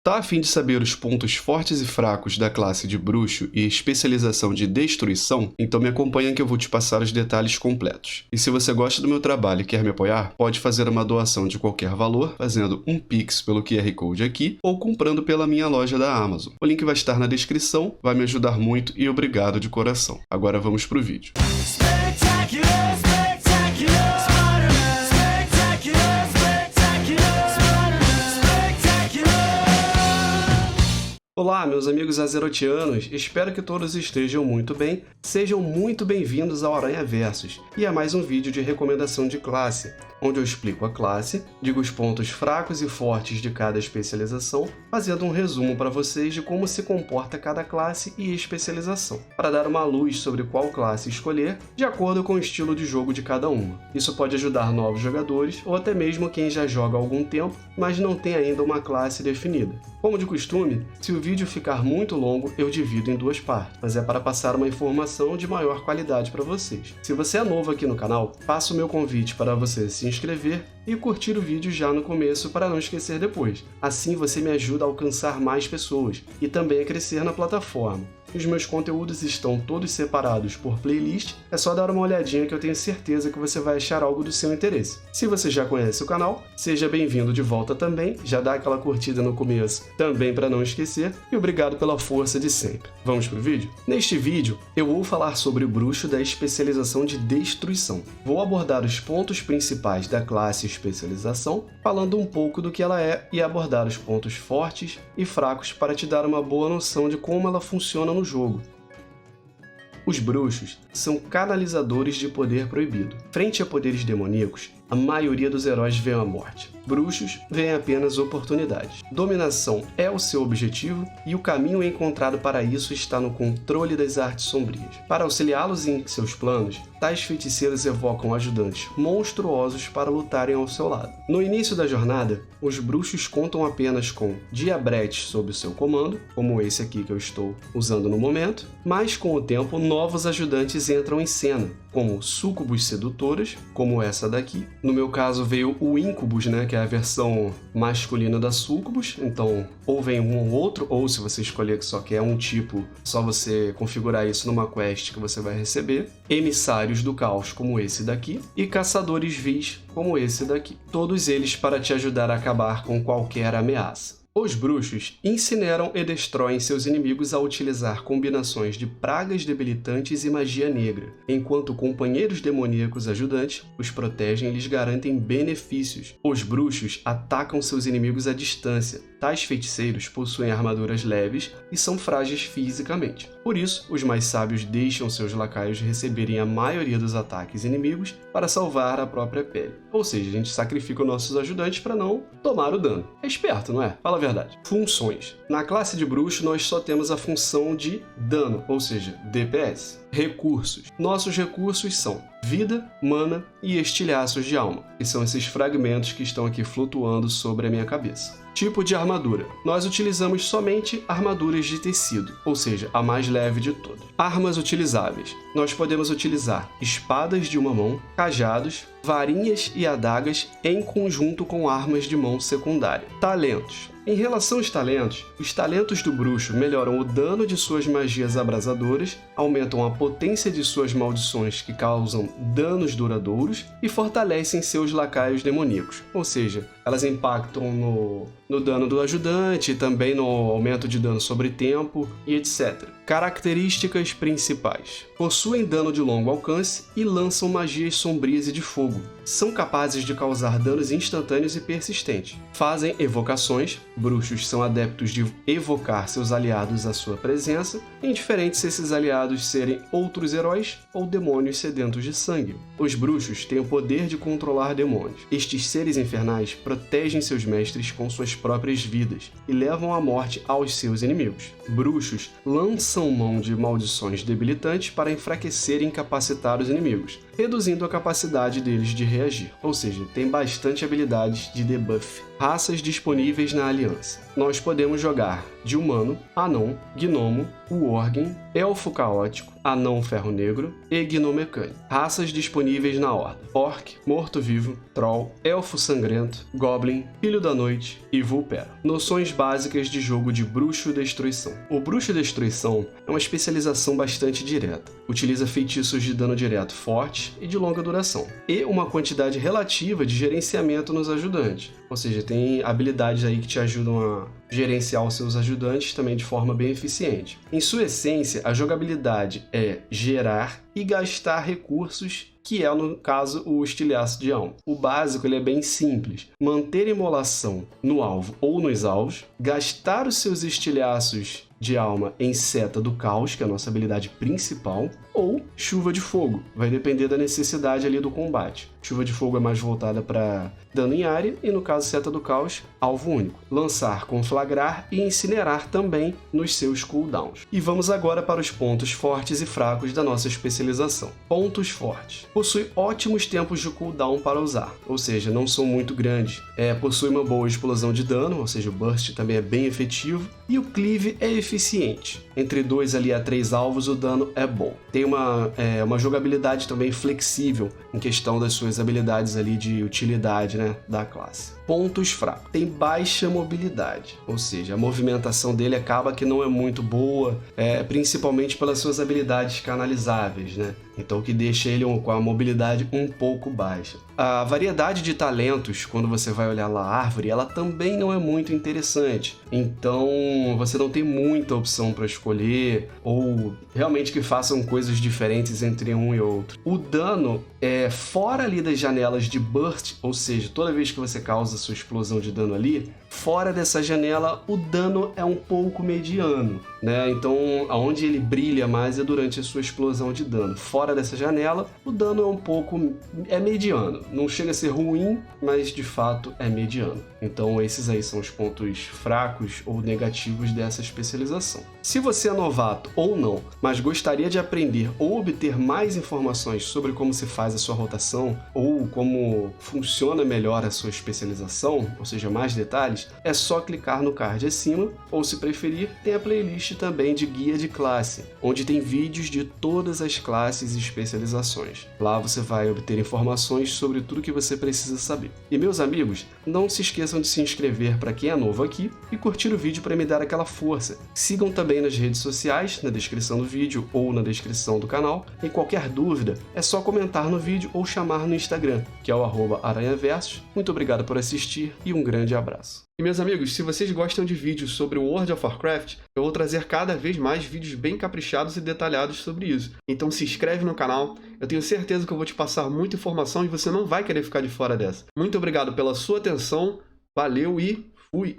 Tá a fim de saber os pontos fortes e fracos da classe de bruxo e especialização de destruição? Então me acompanha que eu vou te passar os detalhes completos. E se você gosta do meu trabalho e quer me apoiar, pode fazer uma doação de qualquer valor, fazendo um Pix pelo QR Code aqui ou comprando pela minha loja da Amazon. O link vai estar na descrição, vai me ajudar muito e obrigado de coração. Agora vamos pro vídeo. Olá, meus amigos azerotianos, espero que todos estejam muito bem, sejam muito bem-vindos ao Aranha Versus e a mais um vídeo de recomendação de classe, onde eu explico a classe, digo os pontos fracos e fortes de cada especialização, fazendo um resumo para vocês de como se comporta cada classe e especialização, para dar uma luz sobre qual classe escolher de acordo com o estilo de jogo de cada uma. Isso pode ajudar novos jogadores ou até mesmo quem já joga há algum tempo, mas não tem ainda uma classe definida. Como de costume, se o vídeo ficar muito longo, eu divido em duas partes, mas é para passar uma informação de maior qualidade para vocês. Se você é novo aqui no canal, faço o meu convite para você se inscrever e curtir o vídeo já no começo para não esquecer depois. Assim você me ajuda a alcançar mais pessoas e também a crescer na plataforma. Os meus conteúdos estão todos separados por playlist, é só dar uma olhadinha que eu tenho certeza que você vai achar algo do seu interesse. Se você já conhece o canal, seja bem-vindo de volta também, já dá aquela curtida no começo também para não esquecer, e obrigado pela força de sempre. Vamos pro vídeo? Neste vídeo, eu vou falar sobre o bruxo da especialização de destruição. Vou abordar os pontos principais da classe especialização, falando um pouco do que ela é e abordar os pontos fortes e fracos para te dar uma boa noção de como ela funciona no jogo. Os bruxos são canalizadores de poder proibido. Frente a poderes demoníacos, a maioria dos heróis vê a morte. Bruxos veem apenas oportunidades. Dominação é o seu objetivo e o caminho encontrado para isso está no controle das artes sombrias. Para auxiliá-los em seus planos, tais feiticeiros evocam ajudantes monstruosos para lutarem ao seu lado. No início da jornada, os bruxos contam apenas com diabretes sob o seu comando, como esse aqui que eu estou usando no momento, mas com o tempo novos ajudantes entram em cena, como súcubos sedutoras, como essa daqui. No meu caso veio o Incubus, que é a versão masculina da Súcubus, então ou vem um ou outro, ou se você escolher que só quer um tipo, só você configurar isso numa quest que você vai receber. Emissários do caos, como esse daqui, e caçadores vis, como esse daqui. Todos eles para te ajudar a acabar com qualquer ameaça. Os bruxos incineram e destroem seus inimigos ao utilizar combinações de pragas debilitantes e magia negra, enquanto companheiros demoníacos ajudantes os protegem e lhes garantem benefícios. Os bruxos atacam seus inimigos à distância. Tais feiticeiros possuem armaduras leves e são frágeis fisicamente. Por isso, os mais sábios deixam seus lacaios receberem a maioria dos ataques inimigos para salvar a própria pele. Ou seja, a gente sacrifica os nossos ajudantes para não tomar o dano. É esperto, não é? Fala a verdade. Funções. Na classe de bruxo, nós só temos a função de dano, ou seja, DPS. Recursos. Nossos recursos são vida, mana e estilhaços de alma, que são esses fragmentos que estão aqui flutuando sobre a minha cabeça. Tipo de armadura. Nós utilizamos somente armaduras de tecido, ou seja, a mais leve de todas. Armas utilizáveis. Nós podemos utilizar espadas de uma mão, cajados, varinhas e adagas em conjunto com armas de mão secundária. Talentos. Em relação aos talentos, os talentos do bruxo melhoram o dano de suas magias abrasadoras, aumentam a potência de suas maldições que causam danos duradouros e fortalecem seus lacaios demoníacos, ou seja, elas impactam no dano do ajudante, também no aumento de dano sobre tempo e etc. Características principais. Possuem dano de longo alcance e lançam magias sombrias e de fogo. São capazes de causar danos instantâneos e persistentes. Fazem evocações. Bruxos são adeptos de evocar seus aliados à sua presença, indiferente se esses aliados serem outros heróis ou demônios sedentos de sangue. Os bruxos têm o poder de controlar demônios. Estes seres infernais protegem seus mestres com suas próprias vidas e levam a morte aos seus inimigos. Bruxos lançam mão de maldições debilitantes para enfraquecer e incapacitar os inimigos, reduzindo a capacidade deles de reagir, ou seja, tem bastante habilidades de debuff. Raças disponíveis na aliança. Nós podemos jogar de humano, anão, gnomo, o Worgen, Elfo Caótico, Anão Ferro Negro e Gnomecânico. Raças disponíveis na ordem: Orc, Morto-Vivo, Troll, Elfo Sangrento, Goblin, Filho da Noite e Vulpera. Noções básicas de jogo de Bruxo Destruição. O Bruxo Destruição é uma especialização bastante direta. Utiliza feitiços de dano direto forte e de longa duração, e uma quantidade relativa de gerenciamento nos ajudantes. Ou seja, tem habilidades aí que te ajudam a gerenciar os seus ajudantes também de forma bem eficiente. Em sua essência, a jogabilidade é gerar e gastar recursos, que é, no caso, o estilhaço de alma. O básico ele é bem simples: manter imolação no alvo ou nos alvos, gastar os seus estilhaços de alma em Seta do Caos, que é a nossa habilidade principal, ou Chuva de Fogo, vai depender da necessidade ali do combate. Chuva de Fogo é mais voltada para dano em área e, no caso, Seta do Caos, alvo único. Lançar, conflagrar e incinerar também nos seus cooldowns. E vamos agora para os pontos fortes e fracos da nossa especialização. Pontos fortes. Possui ótimos tempos de cooldown para usar, ou seja, não são muito grandes. Possui uma boa explosão de dano, ou seja, o burst também é bem efetivo, e o cleave é eficiente. Entre 2 ali a 3 alvos o dano é bom. Tem uma jogabilidade também flexível em questão das suas habilidades ali de utilidade, né, da classe. Pontos fracos. Tem baixa mobilidade, ou seja, a movimentação dele acaba que não é muito boa, principalmente pelas suas habilidades canalizáveis, né? Então, o que deixa ele com a mobilidade um pouco baixa. A variedade de talentos, quando você vai olhar lá a árvore, ela também não é muito interessante. Então, você não tem muita opção para escolher, ou realmente que façam coisas diferentes entre um e outro. O dano é fora ali das janelas de burst, ou seja, toda vez que você causa sua explosão de dano ali, fora dessa janela o dano é um pouco mediano, né? Então, aonde ele brilha mais é durante a sua explosão de dano. Fora dessa janela, o dano é mediano. Não chega a ser ruim, mas de fato é mediano. Então, esses aí são os pontos fracos ou negativos dessa especialização. Se você é novato ou não, mas gostaria de aprender ou obter mais informações sobre como se faz a sua rotação ou como funciona melhor a sua especialização, ou seja, mais detalhes, é só clicar no card acima, ou se preferir, tem a playlist também de guia de classe, onde tem vídeos de todas as classes e especializações. Lá você vai obter informações sobre tudo que você precisa saber. E meus amigos, não se esqueçam de se inscrever para quem é novo aqui e curtir o vídeo para me dar aquela força. Sigam também nas redes sociais, na descrição do vídeo ou na descrição do canal. E qualquer dúvida, é só comentar no vídeo ou chamar no Instagram, que é o @aranhaversos. Muito obrigado por assistir e um grande abraço. E meus amigos, se vocês gostam de vídeos sobre o World of Warcraft, eu vou trazer cada vez mais vídeos bem caprichados e detalhados sobre isso. Então se inscreve no canal, eu tenho certeza que eu vou te passar muita informação e você não vai querer ficar de fora dessa. Muito obrigado pela sua atenção, valeu e fui!